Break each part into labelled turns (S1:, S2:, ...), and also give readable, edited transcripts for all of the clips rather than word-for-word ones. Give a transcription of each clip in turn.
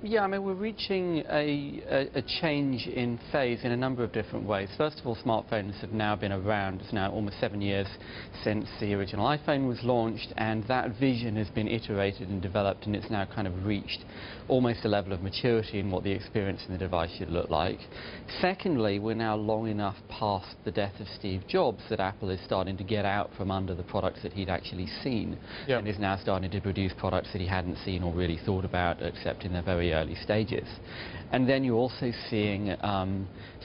S1: Yeah, I mean, we're reaching a change in phase in a number of different ways. First of all, smartphones have now been around. It's now almost 7 years since the original iPhone was launched, and that vision has been iterated and developed, and it's now kind of reached almost a level of maturity in what the experience in the device should look like. Secondly, we're now long enough past the death of Steve Jobs that Apple is starting to get out from under the products that he'd actually seen, and is now starting to produce products that he hadn't seen or really thought about, except in their very early stages. And then you're also seeing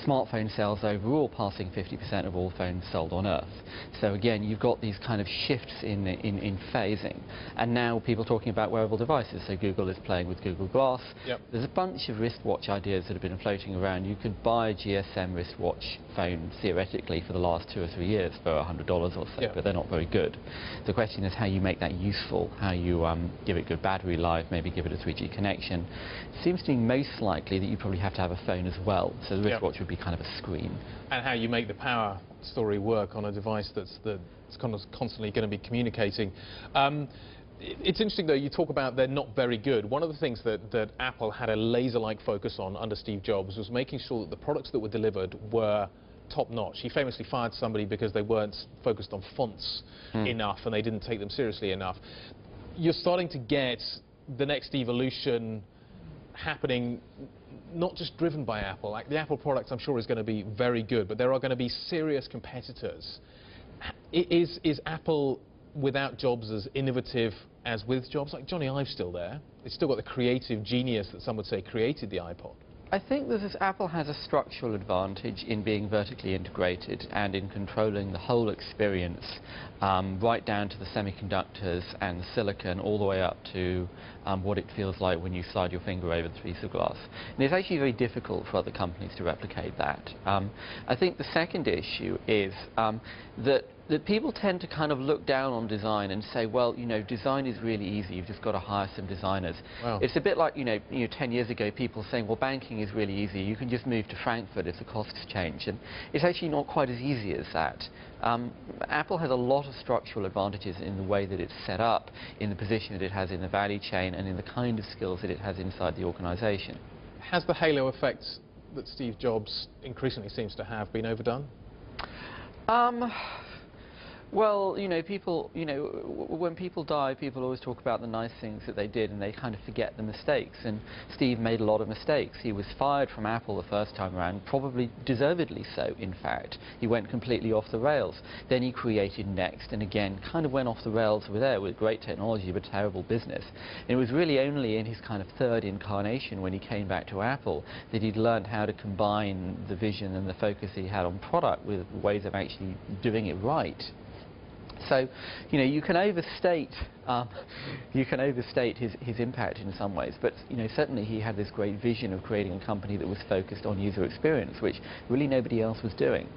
S1: smartphone sales overall passing 50% of all phones sold on Earth. So again, you've got these kind of shifts in phasing. And now people talking about wearable devices. So Google is playing with Google Glass. There's a bunch of wristwatch ideas that have been floating around. You could buy a GSM wristwatch phone theoretically for the last 2 or 3 years for $100 or so, but they're not very good. The question is how you make that useful, how you give it good battery life, maybe give it a 3G connection. It seems to me most likely that you probably have to have a phone as well, so the wristwatch would be kind of a screen.
S2: And how you make the power story work on a device that's kind of constantly going to be communicating. It's interesting, though, you talk about they're not very good. One of the things that Apple had a laser-like focus on under Steve Jobs was making sure that the products that were delivered were top-notch. He famously fired somebody because they weren't focused on fonts enough and they didn't take them seriously enough. You're starting to get the next evolution happening, not just driven by Apple. Like the Apple product, I'm sure, is going to be very good, but there are going to be serious competitors. Is Apple, without Jobs, as innovative as with Jobs? Like Johnny Ive's still there. It's still got the creative genius that some would say created the iPod.
S1: I think that Apple has a structural advantage in being vertically integrated and in controlling the whole experience, right down to the semiconductors and the silicon, all the way up to what it feels like when you slide your finger over the piece of glass. And it's actually very difficult for other companies to replicate that. I think the second issue is that people tend to kind of look down on design and say, well, you know, design is really easy, you've just got to hire some designers. It's a bit like, you know, 10 years ago, people saying, well, banking is really easy, you can just move to Frankfurt if the costs change. And it's actually not quite as easy as that. Apple has a lot of structural advantages in the way that it's set up, in the position that it has in the value chain, and in the kind of skills that it has inside the organization.
S2: Has the halo effect that Steve Jobs increasingly seems to have been overdone?
S1: Well, you know, people, when people die, people always talk about the nice things that they did, and they kind of forget the mistakes. And Steve made a lot of mistakes. He was fired from Apple the first time around, probably deservedly so, in fact. He went completely off the rails. Then he created Next, and again, kind of went off the rails with great technology, but terrible business. And it was really only in his kind of third incarnation, when he came back to Apple, that he'd learned how to combine the vision and the focus he had on product with ways of actually doing it right. So, you know, you can overstate his impact in some ways, but you know, certainly he had this great vision of creating a company that was focused on user experience, which really nobody else was doing.